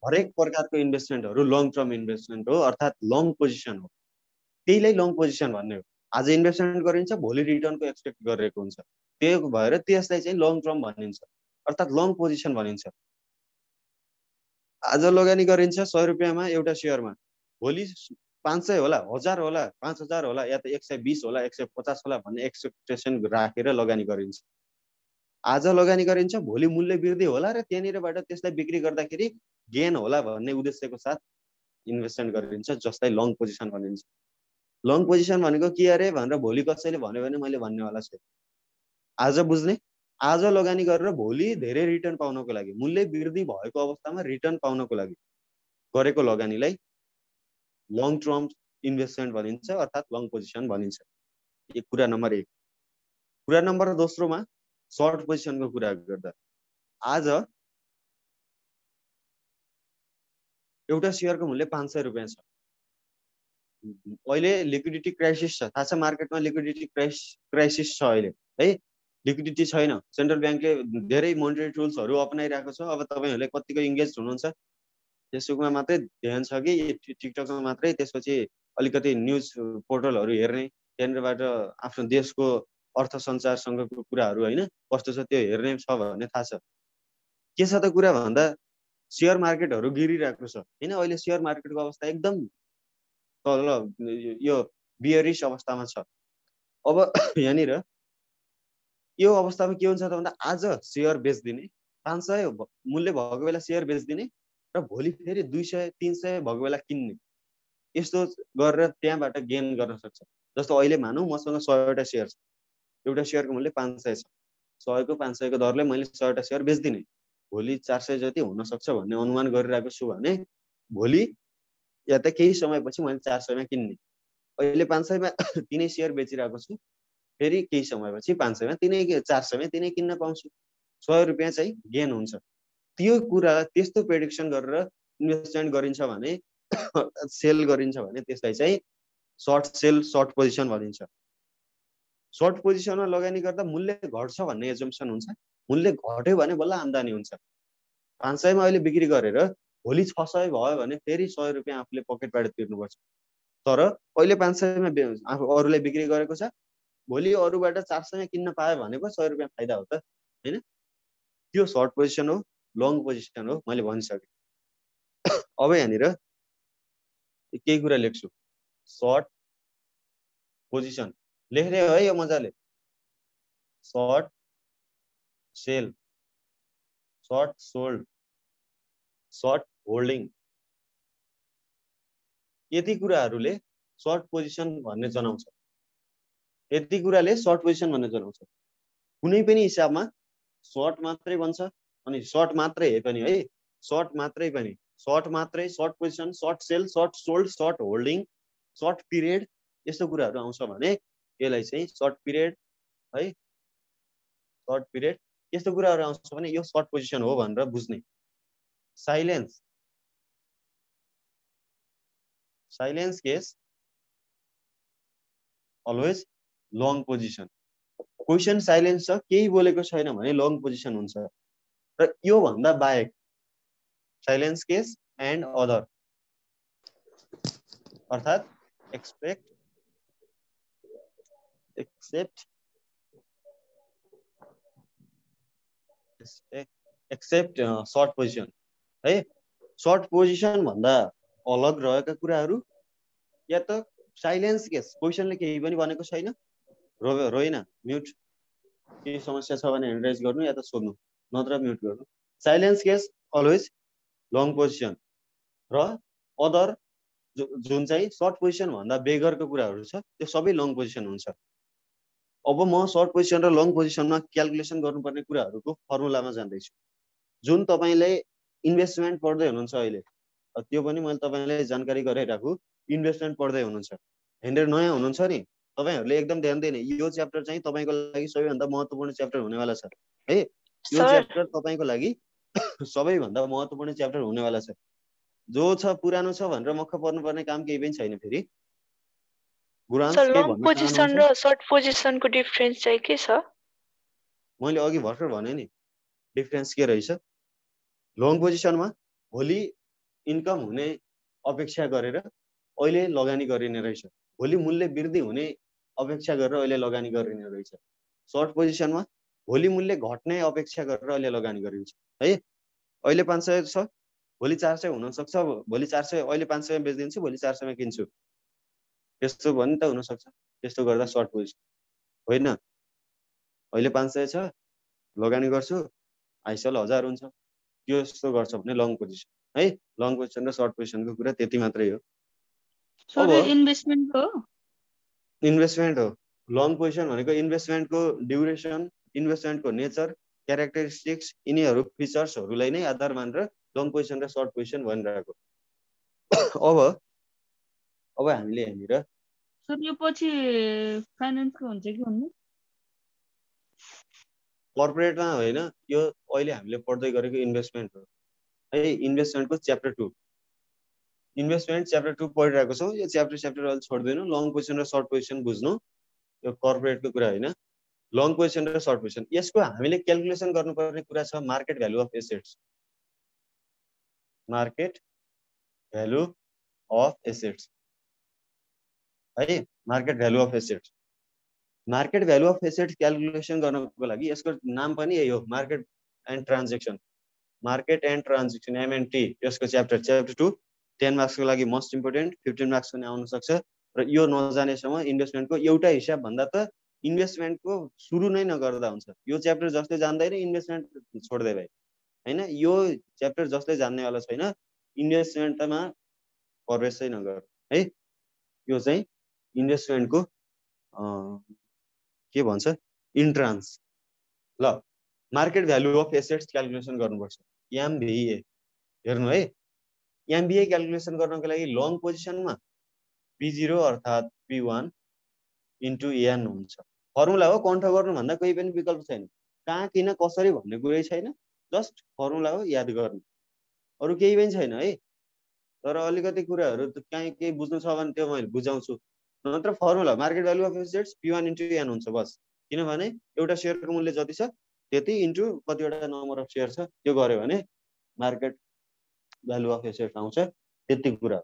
हरेक प्रकारको इन्भेस्टमेन्टहरू long term investment हो, अर्थात् लङ पोजिसन हो। त्यहीलाई लङ पोजिसन भन्ने हो। आज इन्भेस्टमेन्ट गरिन्छ, भोलि रिटर्नको एक्सपेक्ट गरिरहेको हुन्छ, त्यो भएर त्यसलाई चाहिँ लङ टर्म भनिन्छ, अर्थात् लङ पोजिसन भनिन्छ। आज लगानी गरिन्छ 100 रुपियाँमा एउटा सेयरमा, भोलि 500 होला, 1000 होला, 5000 होला, या त 120 होला, 150 होला भन्ने एक्सपेक्टेसन राखेर लगानी गरिन्छ। आज लगानी गरिन्छ, भोलि मूल्य वृद्धि होला र त्यहाँनिरबाट त्यसलाई बिक्री गर्दाखेरि गेन होला भन्ने उद्देश्यको साथ इन्भेस्टमेन्ट गरिन्छ, जसलाई लङ पोजिसन भनिन्छ। लङ पोजिसन भनेको के अरे भनेर भोलि कसैले भन्यो भने मैले भन्नेवाला छु। आज बुझ्ने, आज लगानी गरेर भोलि धेरै रिटर्न पाउनको लागि, मूल्य वृद्धि भएको अवस्थामा रिटर्न पाउनको लागि गरेको लगानीलाई लङ टर्म इन्भेस्टमेन्ट भनिन्छ, अर्थात् लङ पोजिसन भनिन्छ। यो कुरा नम्बर 1। कुरा नम्बर दोस्रोमा सर्ट पोजिसनको कुरा गर्दा, आज एउटा सेयरको मूल्य 500 रुपियाँ छ। अहिले लिक्विडिटी क्राइसिस छ, थाहा छ मार्केटमा लिक्विडिटी क्राइसिस छ अहिले है। लिक्विडिटी छैन, सेन्ट्रल ब्याङ्कले धेरै मोनिटरी टुल्सहरू अपनाइरहेको छ। अब तपाईहरुले कतिको इन्गेज हुनुहुन्छ त्यसमा मात्रै ध्यान छ कि टिकटकमा मात्रै, त्यसपछि अलिकति न्यूज पोर्टलहरू हेर्ने, त्यहाँनिरबाट आफ्नो देशको अर्थ सञ्चारसँगको कुराहरू हैन कस्तो छ त्यो हेर्ने छ भन्ने थाहा छ। के छ त कुरा भन्दा शेयर मार्केटहरू गिरिरहेको छ हैन। अहिले शेयर मार्केटको अवस्था एकदम तल यो बियरिश अवस्थामा छ। अब यहाँनिर यो अवस्थामा के हुन्छ त भन्दा आज शेयर बेच्दिने, 500 मूल्य भएको बेला शेयर बेच्दिने र भोलि फेरि 200 300 भएको बेला किन्ने, यस्तो गरेर त्यहाँबाट गेन गर्न सक्छ। जस्तो अहिले मानौ मसँग 100 वटा शेयर छ, एउटा शेयरको मूल्य 500 छ, 100 को 500 को दरले मैले 100 वटा शेयर बेच्दिने, भोलि 400 जति हुन सक्छ भन्ने अनुमान गरिरहेको छु भने भोलि या त केही समयपछि मैले 400 मा किन्ने। अहिले 500 मा तिनै शेयर बेचिरहेको छु, फेरि केही समयपछि 500 मा तिनै 400 मा तिनै किन्न पाउँछु, 100 रुपैयाँ चाहिँ गेन हुन्छ। त्यो कुरा त्यस्तो प्रेडिक्सन गरेर इन्भेस्टमेन्ट गरिन्छ भने सेल गरिन्छ भने त्यसलाई चाहिँ सर्ट सेल सर्ट पोजिसन भनिन्छ। सर्ट पोजिसनमा लगानी गर्दा मूल्य घट्छ भन्ने एजम्पसन हुन्छ, मूल्य घट्यो भने बल्ल आम्दानी हुन्छ। 500 मा अहिले बिक्री गरेर भोलि 600 भयो भने फेरि 100 रुपैयाँ आफूले पकेटबाट तिर्नुपर्छ। तर अहिले 500 मा अरूलाई बिक्री गरेको छ, भोलि अरूबाट 400 मा किन्न पायो भनेको 100 रुपैयाँ फाइदा हो त हैन। त्यो सर्ट पोजिसन हो, लङ पोजिसन हो, मैले भनिसके। अब यहाँनिर केही कुरा लेख्छु। सर्ट पोजिसन लेख्ने हो है यो मजाले। Short sell, short sold, short holding, यति कुराहरूले सर्ट पोजिसन भन्ने जनाउँछ। यति कुराले सर्ट पोजिसन भन्ने जनाउँछ। कुनै पनि हिसाबमा सर्ट मात्रै बन्छ अनि सर्ट मात्रै है पनि है, सर्ट मात्रै पनि, सर्ट मात्रै, short position, short sell, short sold, short holding, short period, यस्तो कुराहरू आउँछ भने यसलाई चाहिँ सर्ट पिरियड है, सर्ट पिरियड यस्तो कुराहरू आउँछ भने यो सर्ट पोजिसन हो भनेर बुझ्ने। Silence, silence case always long position. Question silence छ, केही बोलेको छैन भने लङ पोजिसन हुन्छ। र यो भन्दा बाहेक साइलेन्स केस एन्ड अदर, अर्थात् एक्सेप्ट सर्ट पोजिसन है। सर्ट पोजिसन भन्दा अलग रहेका कुराहरू, या त साइलेन्स केस, क्वेसनले केही पनि भनेको छैन, रोइन म्युट, केही समस्या छ भने ह्यान्ड राइज गर्नु या त सोध्नु, नत्र म्युट गर्नु। Silence case always long position र अदर जुन चाहिँ सर्ट पोजिसन भन्दा बेगरको कुराहरू छ त्यो सबै लङ पोजिसन हुन्छ। अब म सर्ट पोजिसन र लङ पोजिसनमा क्याल्कुलेसन गर्नुपर्ने कुराहरूको फर्मुलामा जान्दैछु। जुन तपाईले इन्भेस्टमेन्ट पढ्दै हुनुहुन्छ अहिले, त्यो पनि मैले तपाईलाई जानकारी गराइराखु, इन्भेस्टमेन्ट पढ्दै हुनुहुन्छ, हेन्डेर नयाँ हुनुहुन्छ नि, तपाईहरुले एकदम ध्यान दिने, यो च्याप्टर चाहिँ तपाईको लागि सबैभन्दा महत्त्वपूर्ण च्याप्टर हुनेवाला छ है। यो च्याप्टर तपाईको लागि सबैभन्दा महत्त्वपूर्ण च्याप्टर हुनेवाला छ। जो छ पुरानो छ भनेर मक्ख पर्नुपर्ने काम केही पनि छैन। फेरि सर, लङ पोजिसन र सर्ट पोजिसनको डिफरेन्स चाहिँ के छ? मैले अघि भर्खर भने नि डिफरेन्स के रहेछ। लङ पोजिसनमा भोलि इन्कम हुने अपेक्षा गरेर अहिले लगानी गरिने रहेछ। भोलि मूल्य वृद्धि हुने अपेक्षा गरेर अहिले लगानी गरिने रहेछ। सर्ट पोजिसनमा भोलि मूल्य घट्ने अपेक्षा गरेर अहिले लगानी गरिन्छ है। अहिले 500 छ, भोलि 400 हुन सक्छ, भोलि 400 अहिले 500 मा बेच्दिन्छु, भोलि 400 मा किन्छु, त्यस्तो पनि त हुन सक्छ। त्यस्तो गर्दा सर्ट पोजिसन होइन। अहिले 500 छ, लगानी गर्छु, आइसल 1000 हुन्छ, त्यो यस्तो गर्छ भने लङ पोजिसन है। लङ पोजिसन र सर्ट पोजिसनको कुरा त्यति मात्रै हो। अब इन्भेस्टमेन्ट हो, इन्भेस्टमेन्ट हो। लङ पोजिसन भनेको इन्भेस्टमेन्टको ड्युरेसन, इन्भेस्टमेन्टको नेचर, क्यारेक्टरिस्टिक्स, यिनीहरू फिचर्सहरूलाई नै आधार मानेर लङ पोजिसन र सर्ट पोजिसन भनिरहेको। अब हामीले यहाँनिर यो पछि फाइनान्सको हुन्छ कि भन्नु कर्पोरेटमा होइन, यो अहिले हामीले पढ्दै गरेको इन्भेस्टमेन्ट हो है। इन्भेस्टमेन्टको च्याप्टर 2, इन्भेस्टमेन्ट च्याप्टर 2 पढिरहेको छौँ। यो च्याप्टर अहिले छोड्दैनौँ। लङ पोजिसन र सर्ट पोजिसन बुझ्नु, यो कर्पोरेटको कुरा होइन। लङ पोजिसन र सर्ट पोजिसन, यसको हामीले क्यालकुलेसन गर्नुपर्ने कुरा छ market value of assets. Market value of assets है, market value of assets. Market value of assets calculation गर्नको लागि यसको नाम पनि यही हो, market and transaction. Market and transaction, MNT, यसको च्याप्टर 2 10 मार्क्सको लागि मोस्ट इम्पोर्टेन्ट, 15 मार्क्स पनि आउन सक्छ। र यो नजानेसम्म इन्भेस्टमेन्टको एउटा हिसाब भन्दा त इन्भेस्टमेन्टको सुरु नै नगर्दा हुन्छ। यो च्याप्टर जसले जान्दैन इन्भेस्टमेन्ट छोड्दै भाइ होइन। यो च्याप्टर जसले जान्नेवाला छैन इन्भेस्टमेन्टमा प्रवेशै नगर है। यो चाहिँ इन्भेस्टमेन्टको के भन्छ, इन्ट्रान्स। ल, market value of assets calculation गर्नुपर्छ, MVA। हेर्नु है, MVA क्यालकुलेसन गर्नको लागि लङ पोजिसनमा P0 अर्थात् P1 इन्टु N हुन्छ। फर्मुला हो, कन्ठ गर्नुभन्दा कोही पनि विकल्प छैन। कहाँ किन कसरी भन्ने कुरै छैन, जस्ट फर्मुला हो, याद गर्नु, अरू केही पनि छैन है। तर अलिकति कुराहरू कहीँ केही बुझ्नु छ भने त्यो मैले बुझाउँछु। नत्र formula market value of assets P1 into N हुन्छ बस। किनभने एउटा सेयरको मूल्य जति छ त्यति इन्टु कतिवटा नम्बर अफ सेयर छ, त्यो गर्यो भने मार्केट भ्यालु अफ एसेट्स आउँछ। त्यति कुरा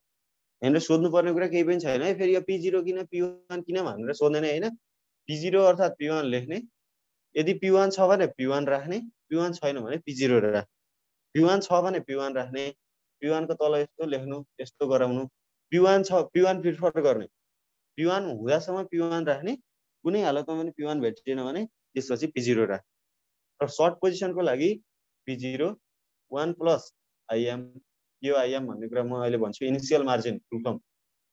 यहाँनिर सोध्नुपर्ने कुरा केही पनि छैन है। फेरि यो P0 किन P1 किन भनेर सोध्दैन होइन। P0 अर्थात् P1 लेख्ने, यदि P1 छ भने P1 राख्ने, P1 छैन भने P0 राख्ने। P1 छ भने P1 राख्ने, P1 को तल यस्तो लेख्नु, यस्तो गराउनु। P1 छ, P1 प्रिफर गर्ने, P1 हुँदासम्म P1 राख्ने, कुनै हालतमा पनि P1 भेटिएन भने त्यसपछि P0 राख्ने। र सर्ट पोजिसनको लागि P0 1 प्लस IM, यो IM भन्ने कुरा म अहिले भन्छु, initial margin full form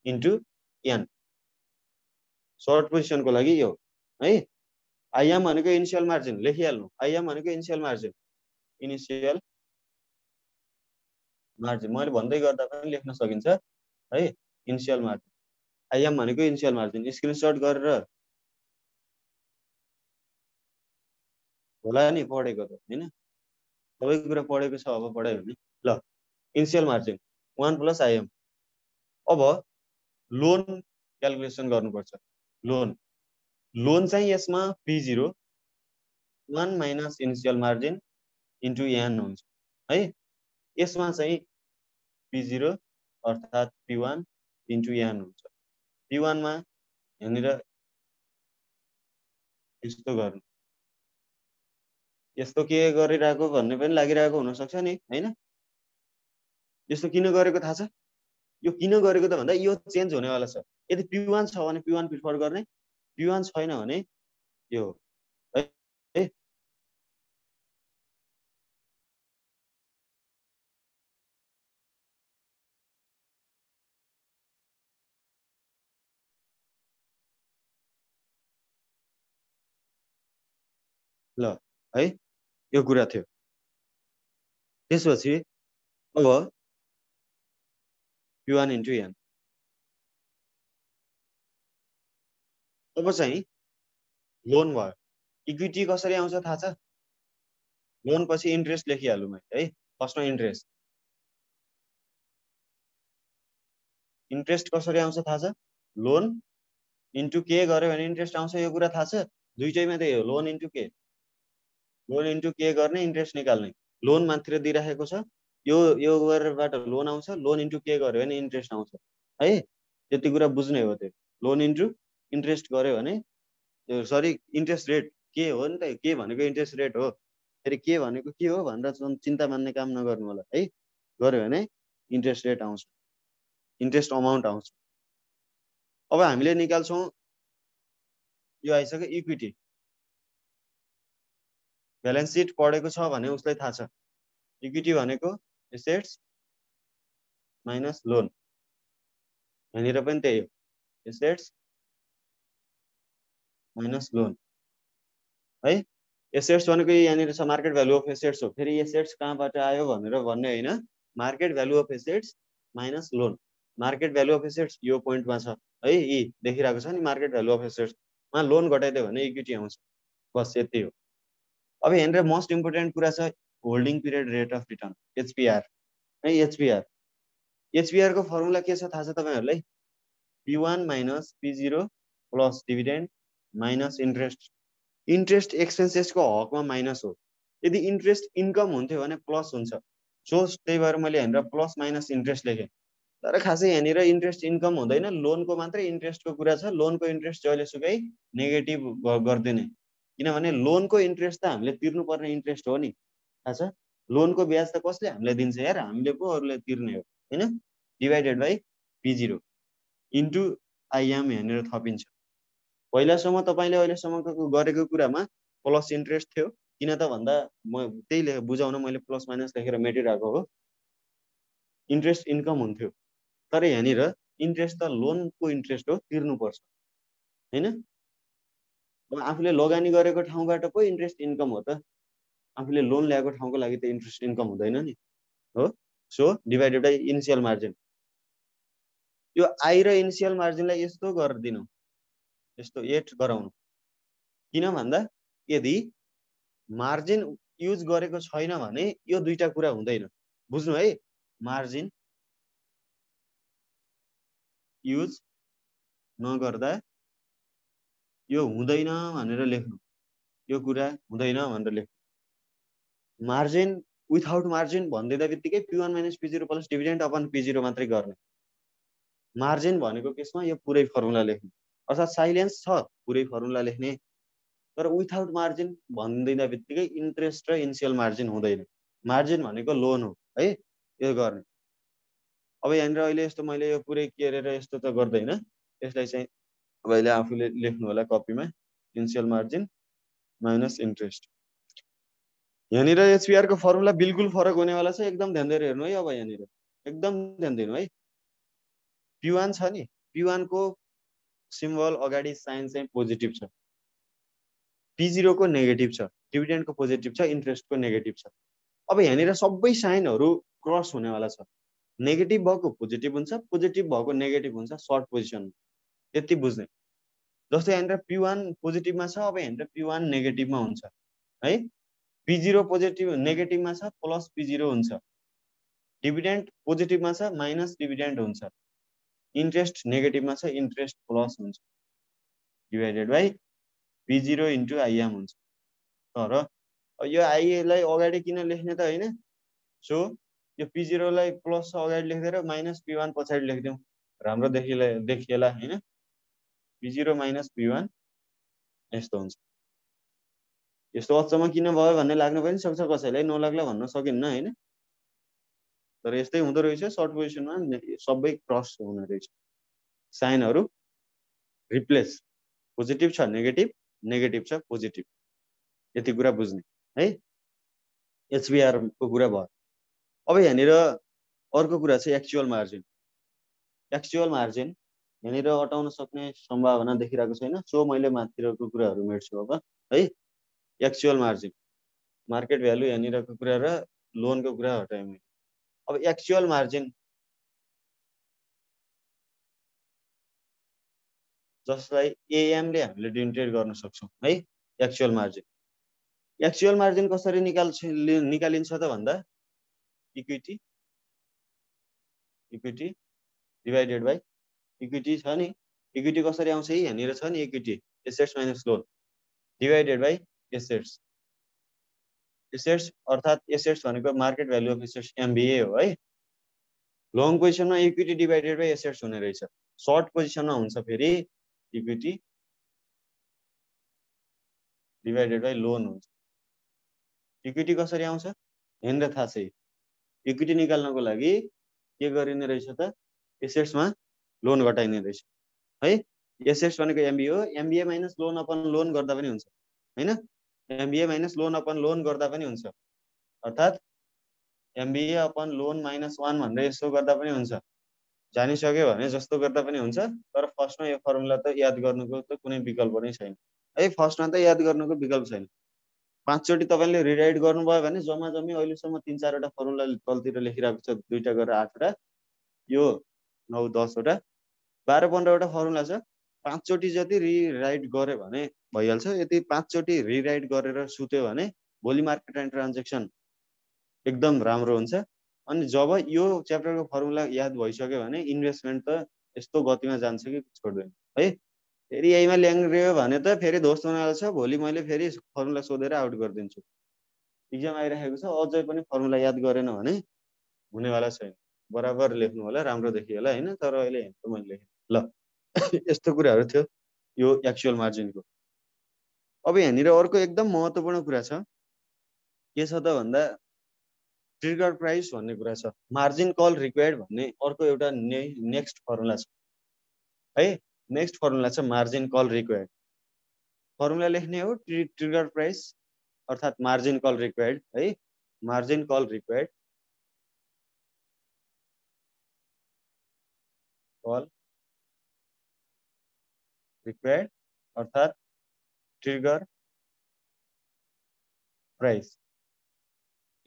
into N। Short पोजिसनको लागि यो है। IM भनेको इनिसियल मार्जिन लेखिहाल्नु, IM भनेको इनिसियल मार्जिन, इनिसियल मार्जिन मैले भन्दै गर्दा पनि लेख्न सकिन्छ है। इनिसियल मार्जिन, IM भनेको इनिसियल मार्जिन। स्क्रिनशट गरेर होला नि पढेको त हैन, सबै कुरा पढेको छ, अब पढायो भने। ल, इनिसियल मार्जिन 1 प्लस IM। अब लोन क्यालकुलेसन गर्नुपर्छ। लोन चाहिँ यसमा P0 1 minus initial margin into N हुन्छ है। यसमा चाहिँ P0 अर्थात् P1 इन्टु N हुन्छ। P1 मा यहाँनिर यस्तो गर्नु, यस्तो के गरिरहेको भन्ने पनि लागिरहेको हुनसक्छ नि होइन। यस्तो किन गरेको थाहा छ? यो किन गरेको त भन्दा यो चेन्ज हुनेवाला छ। यदि P1 छ भने P1 प्रिफर गर्ने, P1 छैन भने यो है। ल है, यो कुरा थियो। त्यसपछि अब P1 इन्टु N। अब चाहिँ लोन भयो। इक्विटी कसरी आउँछ थाहा छ? लोन पछि इन्ट्रेस्ट लेखिहाल्नु मैले है। फर्स्टमा इन्ट्रेस्ट, इन्ट्रेस्ट कसरी आउँछ थाहा छ? लोन इन्टु के गर्यो भने इन्ट्रेस्ट आउँछ, यो कुरा थाहा छ। दुईटैमा त्यही हो, लोन इन्टु के, लोन इन्टु के गर्ने, इन्ट्रेस्ट निकाल्ने। लोन माथिर दिइराखेको छ, यो गरेरबाट लोन आउँछ, लोन इन्टु के गर्यो भने इन्ट्रेस्ट आउँछ है। त्यति कुरा बुझ्ने हो। त्यो लोन इन्टु इन्ट्रेस्ट गर्यो भने सरी इन्ट्रेस्ट रेट के हो नि त, के भनेको इन्ट्रेस्ट रेट हो, फेरि के भनेको के हो भनेर चिन्ता मान्ने काम नगर्नु होला है। गर्यो भने इन्ट्रेस्ट रेट आउँछ, इन्ट्रेस्ट अमाउन्ट आउँछ। अब हामीले निकाल्छौँ, यो आइसक्यो इक्विटी। ब्यालेन्स सिट पढेको छ भने उसलाई थाहा छ इक्विटी भनेको एसेट्स माइनस लोन। यहाँनिर पनि त्यही हो, एसेट्स माइनस लोन है। एसेट्स भनेको यहाँनिर छ मार्केट भ्यालु अफ एसेट्स हो। फेरि एसेट्स कहाँबाट आयो भनेर भन्ने होइन, market value of assets minus loan. Market value of assets यो पोइन्टमा छ है, यी देखिरहेको छ नि मार्केट भ्यालु अफ एसेट्समा लोन घटाइदियो भने इक्विटी आउँछ। बस यति हो। अब यहाँनिर मोस्ट इम्पोर्टेन्ट कुरा छ holding period rate of return, HPR है। एचपिआर को फर्मुला के छ थाहा छ तपाईँहरूलाई? P1 minus P0 plus dividend minus interest. Interest एक्सपेन्सेसको हकमा माइनस हो। यदि इन्ट्रेस्ट इन्कम हुन्थ्यो भने प्लस हुन्छ। सो त्यही भएर मैले यहाँनिर प्लस माइनस इन्ट्रेस्ट लेखेँ। तर खासै यहाँनिर इन्ट्रेस्ट इन्कम हुँदैन, लोनको मात्रै इन्ट्रेस्टको कुरा छ। लोनको इन्ट्रेस्ट जहिलेसुकै नेगेटिभ गरिदिने, किनभने लोनको इन्ट्रेस्ट त हामीले तिर्नुपर्ने इन्ट्रेस्ट हो नि, थाहा छ। लोनको ब्याज त कसले हामीलाई दिन्छ यार, हामीले पो अरूले तिर्ने हो होइन। Divided by P0 into I'm यहाँनिर थपिन्छ। पहिलासम्म तपाईँले अहिलेसम्मको गरेको कुरामा प्लस इन्ट्रेस्ट थियो, किन त भन्दा म त्यही बुझाउन मैले प्लस माइनस लेखेर मेटिरहेको हो। इन्ट्रेस्ट इन्कम हुन्थ्यो, तर यहाँनिर इन्ट्रेस्ट त लोनको इन्ट्रेस्ट हो, तिर्नुपर्छ होइन। अब आफूले लगानी गरेको ठाउँबाट पो इन्ट्रेस्ट इन्कम हो त, आफूले लोन ल्याएको ठाउँको लागि त इन्ट्रेस्ट इन्कम हुँदैन नि हो। So divided by initial margin. यो आई र इनिसियल मार्जिनलाई यस्तो गरिदिनु, यस्तो एट गराउनु। किन भन्दा यदि मार्जिन युज गरेको छैन भने यो दुईटा कुरा हुँदैन, बुझ्नु है। मार्जिन युज नगर्दा यो हुँदैन भनेर लेख्नु, यो कुरा हुँदैन भनेर लेख्नु। मार्जिन विथआउट मार्जिन भनिदिँदा बित्तिकै P1 minus P0 plus dividend upon P0 मात्रै गर्ने। मार्जिन भनेको केसमा यो पुरै फर्मुला लेख्ने, अर्थात् साइलेन्स छ पुरै फर्मुला लेख्ने, तर विथआउट मार्जिन भनिदिँदा बित्तिकै इन्ट्रेस्ट र इनिसियल मार्जिन हुँदैन। मार्जिन भनेको लोन हो है, यो गर्ने। अब यहाँनिर अहिले यस्तो मैले यो पुरै के गरेर यस्तो त गर्दैन, यसलाई चाहिँ तपाईँले आफूले लेख्नु होला कपीमा, इनिसियल मार्जिन माइनस इन्ट्रेस्ट। यहाँनिर एचपिआर को फर्मुला बिल्कुल फरक हुनेवाला छ, एकदम ध्यान दिएर हेर्नु है। अब यहाँनिर एकदम ध्यान दिनु है। P1 छ नि, P1 को सिम्बल अगाडि साइन चाहिँ पोजिटिभ छ, P0 को नेगेटिभ छ, डिभिडेन्डको पोजिटिभ छ, इन्ट्रेस्टको नेगेटिभ छ। अब यहाँनिर सबै साइनहरू क्रस हुनेवाला छ, नेगेटिभ भएको पोजिटिभ हुन्छ, पोजिटिभ भएको नेगेटिभ हुन्छ सर्ट पोजिसन। यति बुझ्ने। जस्तै यहाँनिर P1 पोजिटिभमा छ, अब यहाँनिर P1 नेगेटिभमा हुन्छ है। P0 पोजिटिभ नेगेटिभमा छ, प्लस P0 हुन्छ। डिभिडेन्ड पोजिटिभमा छ, माइनस डिभिडेन्ड हुन्छ। इन्ट्रेस्ट नेगेटिभमा छ, इन्ट्रेस्ट प्लस हुन्छ, divided by P0 into I'm हुन्छ। तर यो आइएलाई अगाडि किन लेख्ने त होइन। सो यो P0 लाई प्लस अगाडि लेखिदिएर माइनस P1 पछाडि लेखिदिउँ, राम्रो देखिएला होइन। P0 माइनस P1 यस्तो हुन्छ। यस्तो अचम्म किन भयो भन्ने लाग्नु पनि सक्छ, कसैलाई नलाग्ला भन्न सकिन्न होइन। तर यस्तै हुँदो रहेछ, सर्ट पोजिसनमा सबै क्रस हुने रहेछ, साइनहरू रिप्लेस, पोजिटिभ छ नेगेटिभ, नेगेटिभ छ पोजिटिभ। यति कुरा बुझ्ने है। एचबिआर को कुरा भयो। अब यहाँनिर अर्को कुरा चाहिँ एक्चुअल मार्जिन। एक्चुअल मार्जिन यहाँनिर अटाउन सक्ने सम्भावना देखिरहेको छैन, सो मैले माथितिरको कुराहरू मेट्छु अब है। एक्चुअल मार्जिन, मार्केट भ्यालु यहाँनिरको कुरा र लोनको कुरा हटाएँ मैले। अब एक्चुअल मार्जिन जसलाई एएम ले हामीले डिनोटेट गर्न सक्छौं है। एक्चुअल मार्जिन, एक्चुअल मार्जिन कसरी निकालिन्छ त भन्दा इक्विटी डिभाइडेड बाई इक्विटी छ नि। इक्विटी कसरी आउँछ यहाँनिर छ नि, equity assets minus loan divided by assets. Assets अर्थात् एसेट्स भनेको market value of assets MVA हो है। लङ पोजिसनमा इक्विटी डिभाइडेड बाइ एसेट्स हुने रहेछ। सर्ट पोजिसनमा हुन्छ फेरि इक्विटी डिभाइडेड बाइ लोन हुन्छ। इक्विटी कसरी आउँछ हेरेर थाहा छ। इक्विटी निकाल्नको लागि के गरिने रहेछ त एसेट्समा लोन घटाइने रहेछ है। एसेट्स भनेको एमबीए हो, MBA minus loan upon loan गर्दा पनि हुन्छ हैन। MBA minus loan upon loan गर्दा पनि हुन्छ, अर्थात् एमबीए अपन लोन माइनस 1 भनेर यसो गर्दा पनि हुन्छ। जानिसक्यो भने जस्तो गर्दा पनि हुन्छ। तर फर्स्टमा यो फर्मुला त याद गर्नुको त कुनै विकल्प नै छैन है। फर्स्टमा त याद गर्नुको विकल्प छैन। 5 चोटि तपाईले रिराइट गर्नुभयो भने जम्मा जम्मी अहिलेसम्म 3-4 वटा फर्मुला तलतिर लेखिरहेको छ, 2टा गरेर 8 वटा, यो 9-10 वटा 12-15 वटा फर्मुला छ। 5 चोटि जति रिराइट गरे भने भइहाल्छ। यदि 5 चोटि रिराइट गरेर सुत्यो भने भोलि मार्केट एन्ड ट्रान्ज्याक्सन एकदम राम्रो हुन्छ। अनि जब यो च्याप्टरको फर्मुला याद भइसक्यो भने इन्भेस्टमेन्ट त यस्तो गतिमा जान्छ कि छोड्दैन है। फेरि यहीमा ल्याङ्ग्रियो भने त फेरि दोस्त हुनेवाला छ। भोलि मैले फेरि फर्मुला सोधेर आउट गरिदिन्छु। इक्जाम आइरहेको छ, अझै पनि फर्मुला याद गरेन भने हुनेवाला छैन। बराबर लेख्नु होला, राम्रो देखियो होला हैन। तर अहिले हेर्नु मैले लेखेँ ल। यस्तो कुराहरू थियो यो एक्चुअल मार्जिनको। अब यहाँनिर अर्को एकदम महत्त्वपूर्ण कुरा छ। के छ त भन्दा ट्रिगर प्राइस भन्ने कुरा छ। मार्जिन कल रिक्वायर्ड भन्ने अर्को एउटा नेक्स्ट फर्मुला छ है। नेक्स्ट फर्मुला छ मार्जिन कल रिक्वायर्ड। फर्मुला लेख्ने हो ट्रिगर प्राइस अर्थात् मार्जिन कल रिक्वायर्ड है। Margin call required call required अर्थात् ट्रिगर प्राइस।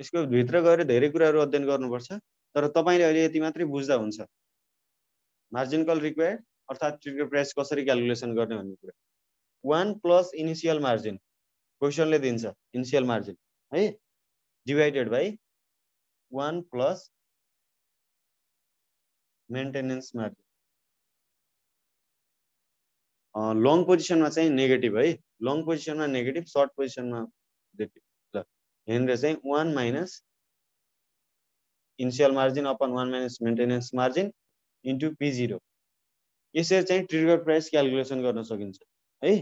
यसको भित्र गएर धेरै कुराहरू अध्ययन गर्नुपर्छ, तर तपाईले अहिले यति मात्रै बुझ्दा हुन्छ। मार्जिन कल रिक्वायर्ड अर्थात् ट्रिगर प्राइस कसरी क्याल्कुलेसन गर्ने भन्ने कुरा। 1 प्लस इनिशियल मार्जिन क्वेशनले दिन्छ इनिशियल मार्जिन है, divided by 1 plus maintenance margin. Long पोजिसनमा चाहिँ नेगेटिभ है। लङ पोजिसनमा नेगेटिभ, सर्ट पोजिसनमा नेगेटिभ। ल हेरेर चाहिँ 1 minus initial margin upon 1 minus maintenance margin into P0। यसरी चाहिँ ट्रिगर प्राइस क्याल्कुलेसन गर्न सकिन्छ है।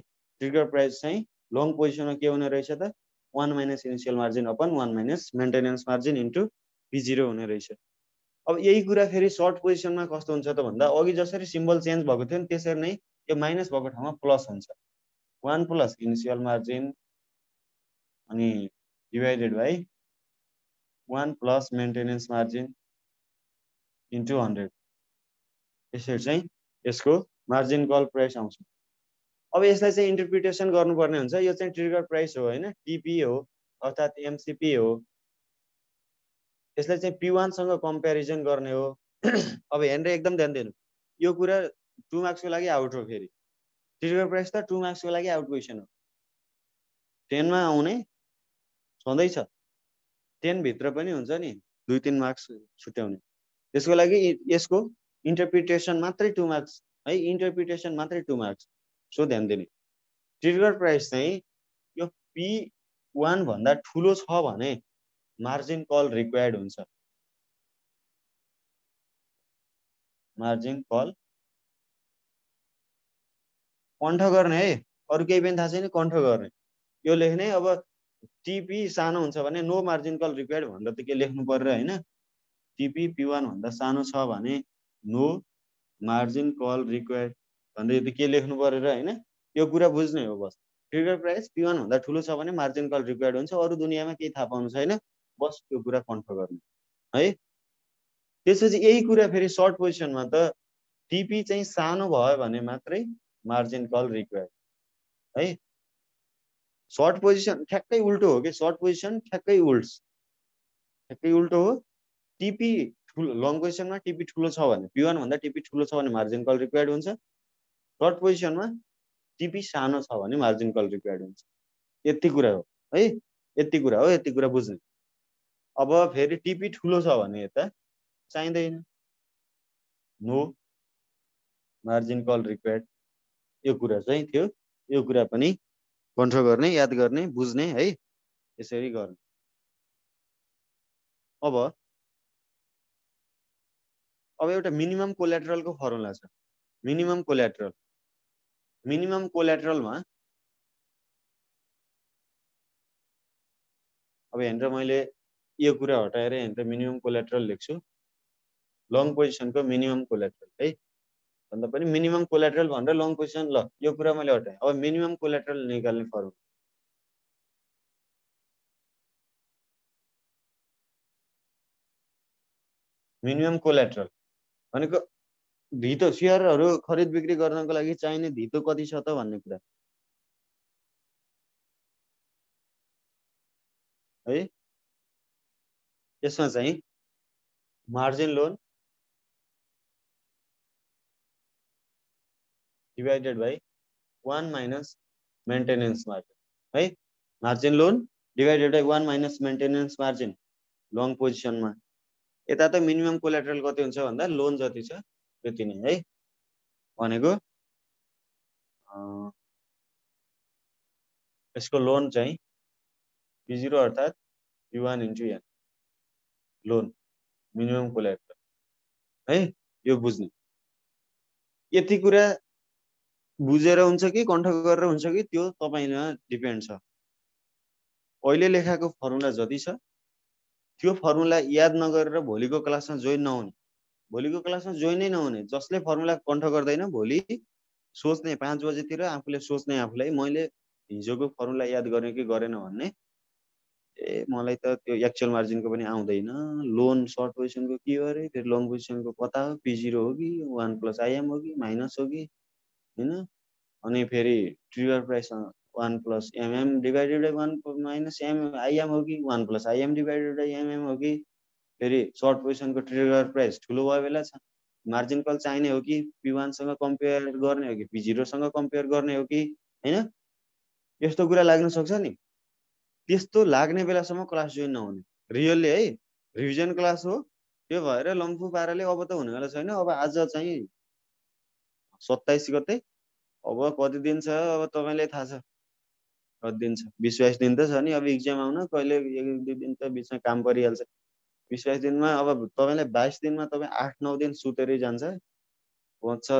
ट्रिगर प्राइस चाहिँ लङ पोजिसनमा के हुने रहेछ त 1 minus initial margin upon 1 minus maintenance margin into P0 हुने रहेछ। अब यही कुरा फेरि सर्ट पोजिसनमा कस्तो हुन्छ त भन्दा अघि जसरी सिम्बल चेन्ज भएको थियो नि त्यसरी नै यो माइनस भएको ठाउँमा प्लस हुन्छ। 1 प्लस इनिशियल मार्जिन अनि divided by 1 plus maintenance margin into 100। यसरी चाहिँ यसको मार्जिन कल प्राइस आउँछ। अब यसलाई चाहिँ इन्टरप्रिटेसन गर्नुपर्ने हुन्छ। यो चाहिँ ट्रिगर प्राइस हो हैन, टिपी हो अर्थात् एमसीपी हो। यसलाई चाहिँ P1 सँग कम्प्यारिजन गर्ने हो। अब हेरेर एकदम ध्यान दिनु। यो कुरा 2 मार्क्स को लागि आउट हो। फेरि ट्रिगर प्राइस त 2 मार्क्स को लागि आउट क्वेशन हो। 10 मा आउने सधैँ छ। 10 भित्र पनि हुन्छ नि 2-3 मार्क्स छुट्याउने। त्यसको लागि यसको इन्टरप्रिटेसन मात्रै 2 मार्क्स है। इन्टरप्रिटेसन मात्रै 2 मार्क्स। सो ध्यान दिने। ट्रिगर प्राइस चाहिँ यो P1 भन्दा ठुलो छ भने मार्जिन कल रिक्वायर्ड हुन्छ। मार्जिन कल कण्ठ गर्ने है, अरु केही पनि थाहा छैन, कण्ठ गर्ने। यो लेख्ने। अब टिपी सानो हुन्छ भने नो मार्जिन कल रिक्वायर्ड भनेर त के लेख्नु पर्यो हैन। टिपी P1 भन्दा सानो छ भने नो मार्जिन कल रिक्वायर्ड भनेर त के लेख्नु पर्यो र हैन। यो कुरा बुझ्ने हो बस। ट्रिगर प्राइस P1 भन्दा ठुलो छ भने मार्जिन कल रिक्वायर्ड हुन्छ। अरु दुनियामा केही थाहा पाउनु छैन, बस त्यो कुरा कन्फर्म गर्ने है। त्यसपछि यही कुरा फेरि सर्ट पोजिसनमा त टिपी चाहिँ सानो भयो भने मात्रै मार्जिन कल रिक्वायर्ड है। सर्ट पोजिसन ठ्याक्कै उल्टो हो कि। सर्ट पोजिसन ठ्याक्कै उल्टो हो। टिपी ठुलो लङ पोजिसनमा टिपी ठुलो छ भने P1 भन्दा टिपी ठुलो छ भने मार्जिन कल रिक्वायर्ड हुन्छ। सर्ट पोजिसनमा टिपी सानो छ भने मार्जिन कल रिक्वायर्ड हुन्छ। यति कुरा हो है। यति कुरा हो, यति कुरा बुझ्ने। अब फेरि टिपी ठुलो छ भने यता चाहिँदैन, नो मार्जिन कल रिक्वायर्ड। यो कुरा चाहिँ थियो। यो कुरा पनि कन्ट्रोल गर्ने, याद गर्ने, बुझ्ने है। यसरी गर्ने। अब एउटा मिनिमम कोल्याट्रलको फर्मुला छ। मिनिमम कोल्याट्रलमा अब हेरेर मैले यो कुरा हटाएर हेरेर मिनिमम कोल्याट्रल लेख्छु। लङ पोजिसनको मिनिमम कोल्याट्रल है, भन्दा पनि मिनिमम कोल्याट्रल भनेर लङ पोजिसन। ल यो कुरा मैले हटाएँ। अब मिनिमम कोल्याट्रल निकाल्ने फर्मुला मिनिमम कोल्याट्रल भनेको धितो सेयरहरू खरिद बिक्री गर्नको लागि चाहिने धितो कति छ त भन्ने कुरा है। यसमा चाहिँ margin loan divided by 1 minus maintenance margin है। Margin loan divided by 1 minus maintenance margin long पोजिसनमा। यता त मिनिमम कोल्याट्रल कति हुन्छ भन्दा लोन जति छ त्यति नै है। भनेको यसको लोन चाहिँ P0 अर्थात् P1 into N loan minimum collateral है। यो बुझ्ने यति कुरा बुझेर हुन्छ कि कण्ठ गरेर हुन्छ कि त्यो तपाईमा डिपेन्ड छ। अहिले लेखाको फर्मुला जति छ त्यो फर्मुला याद नगरेर भोलिको क्लासमा जोइन नहुने, भोलिको क्लासमा जोइनै नहुने, जसले फर्मुला कण्ठ गर्दैन भोलि सोच्ने 5 बजेतिर आफूले सोच्ने आफूलाई मैले हिजोको फर्मुला याद गर्ने कि गरेन भन्ने। ए मलाई त त्यो एक्चुअल मार्जिनको पनि आउँदैन, लोन सर्ट पोजिसनको के हो अरे, फेरि लङ पोजिसनको कता हो, P0 हो कि 1 प्लस IM हो कि माइनस हो कि हैन, अनि फेरि trigger price 1 plus MM divided by 1 minus IM हो कि 1 plus IM divided by MM हो कि, फेरि सर्ट पोजिसनको ट्रिगर प्राइस ठुलो भयो बेला मार्जिन कल चाहिने हो कि P1 सँग कम्पेयर गर्ने हो कि P0 सँग कम्पेयर गर्ने हो कि हैन। यस्तो कुरा लाग्न सक्छ नि। त्यस्तो लाग्ने बेलासम्म क्लास जोइन नहुने रियल्ली है। रिभिजन क्लास हो त्यो भएर लम्फु पाराले अब त हुनेवाला छैन। अब आज चाहिँ 27 गते, अब कति दिन छ अब तपाईलाई थाहा छ कति दिन छ, 20-22 दिन त छ नि। अब इक्जाम आउन कहिले 1-2 दिन त बिचमा काम परिहाल्छ। 20-22 दिनमा अब तपाईलाई 22 दिनमा तपाई 8-9 दिन सुतेरै जान्छ, बच्छ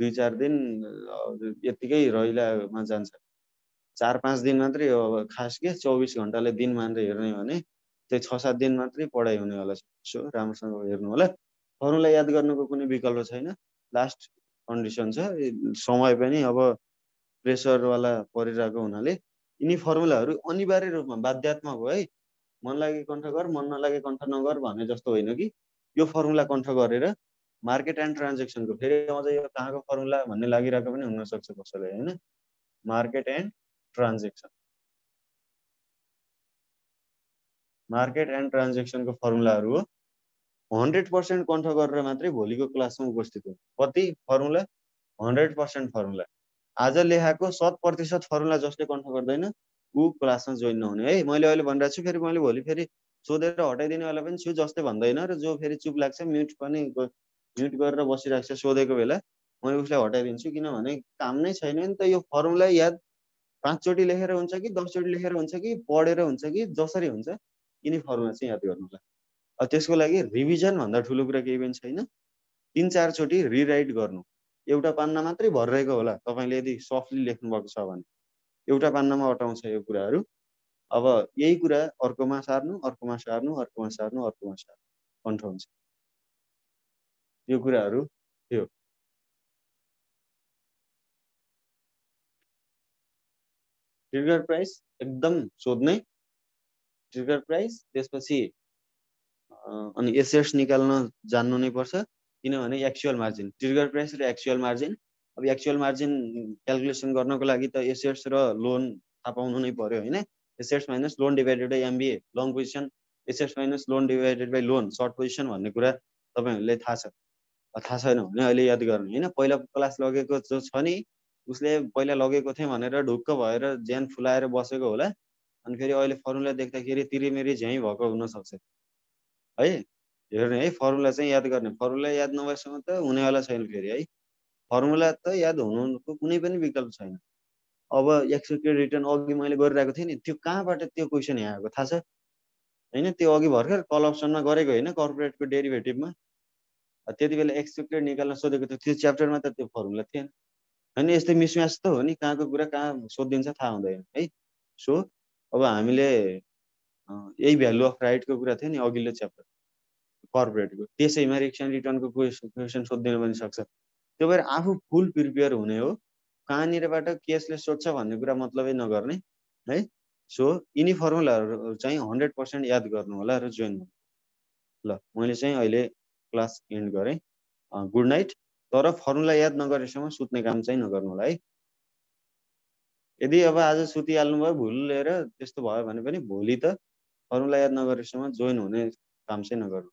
2-4 दिन यतिकै रहिलामा जान्छ। 4-5 दिन मात्रै हो अब खास के 24 घण्टाले दिन मानेर हेर्ने भने त्यही 6-7 दिन मात्रै पढाइ हुनेवाला छ। सो राम्रोसँग हेर्नु होला। फर्मुला याद गर्नुको कुनै विकल्प छैन, लास्ट कन्डिसन छ। समय पनि अब प्रेसरवाला परिरहेको हुनाले यिनी फर्मुलाहरू अनिवार्य रूपमा बाध्यात्मक हो है। मन लागे कण्ठ गर, मन नलागे कण्ठ नगर भने जस्तो होइन कि यो फर्मुला कण्ठ गरेर मार्केट एन्ड ट्रान्जेक्सनको फेरि अझ यो कहाँको फर्मुला भन्ने लागिरहेको पनि हुन सक्छ कसैलाई हैन। Market and transaction, market and ट्रान्जेक्सनको फर्मुलाहरू हो। 100% कण्ठ गरेर मात्रै भोलिको क्लासमा उपस्थित हुनु। कति फर्मुला 100% फर्मुला। आज लेखाको 100% फर्मुला जसले कण्ठ गर्दैन ऊ क्लासमा जोइन नहुने है। मैले अहिले भनिरहेको छु, फेरि मैले भोलि फेरि सोधेर हटाइदिनेवाला पनि छु जसले भन्दैन र जो फेरि चुप लाग्छ म्युट गरेर बसिरहेको छ सोधेको बेला मैले उसलाई हटाइदिन्छु। किनभने काम नै छैन नि त। यो फर्मुला याद 5 चोटि लेखेर हुन्छ कि 10 चोटि लेखेर हुन्छ कि पढेर हुन्छ कि जसरी हुन्छ यिनी फर्मुला चाहिँ याद गर्नुला। त्यसको लागि रिभिजन भन्दा ठुलो कुरा केही पनि छैन। 3-4 चोटि रिराइट गर्नु। एउटा पान्ना मात्रै भरिरहेको होला तपाईले यदि सफ्टली लेख्नु भएको छ भने, एउटा पान्नामा अटाउँछ यो कुराहरू। अब यही कुरा अर्कोमा सार्नु, अर्कोमा सार्नु, अर्कोमा सार्नु, अर्कोमा सार्नु, कण्ठ हुन्छ। यो कुराहरू थियो। ट्रिगर प्राइस एकदम सोध्ने, ट्रिगर प्राइस त्यसपछि अनि एसेट्स निकाल्न जान्नु नै पर्छ। किनभने एक्चुअल मार्जिन, ट्रिगर प्राइस र एक्चुअल मार्जिन। अब एक्चुअल मार्जिन क्याल्कुलेसन गर्नको लागि त एसेट्स र लोन थाहा पाउनु नै पर्यो हैन। Assets minus loan divided by MBA long position, assets minus loan divided by loan short position भन्ने कुरा तपाईहरुलाई थाहा छ। थाहा छैन भने अहिले याद गर्नु हैन। पहिला क्लास लगेको जो छ नि उसले पहिला लगेको थिए भनेर ढुक्क भएर ज्यान फुलाएर बसेको होला, अनि फेरि अहिले फर्मुला देख्दाखेरि तिरिमेरी झ्याइ भएको हुन सक्छ है। हेर्ने है, फर्मुला चाहिँ याद गर्ने। फर्मुला याद नभएसम्म त हुनेवाला छैन फेरि है। फर्मुला त याद हुनुको कुनै पनि विकल्प छैन। अब एक्सपेक्टेड रिटर्न अघि मैले गरिरहेको थिएँ नि, त्यो कहाँबाट त्यो क्वेसन यहाँ आएको थाहा छ? होइन त्यो अघि भर्खर कल अप्सनमा गरेको होइन कर्पोरेटको डेरिभेटिभमा त्यति बेला एक्सपेक्टेड निकाल्न सोधेको थियो त्यो च्याप्टरमा त त्यो फर्मुला थिएन होइन यस्तै मिसम्याच त हो नि कहाँको कुरा कहाँ सोधिदिन्छ थाहा हुँदैन है सो अब हामीले यही भ्यालु अफ राइटको कुरा थियो नि अघिल्लो च्याप्टर कर्पोरेटको त्यसैमा रिस्क एन्ड रिटर्नको क्वेसन सोधिदिनु पनि सक्छ त्यो भएर आफू फुल प्रिपेयर हुने हो कहाँनिरबाट केसले सोध्छ भन्ने कुरा मतलबै नगर्ने है सो यिनी फर्मुलाहरू चाहिँ 100% याद गर्नु होला र जोइन ल मैले चाहिँ अहिले क्लास एन्ड गरेँ गुड नाइट तर फर्मुला याद नगरेसम्म सुत्ने काम चाहिँ नगर्नु होला है यदि अब आज सुतिहाल्नु भयो भुल लिएर त्यस्तो भयो भने पनि भोलि त फर्मुला याद नगरेसम्म जोइन हुने काम चाहिँ नगर्नु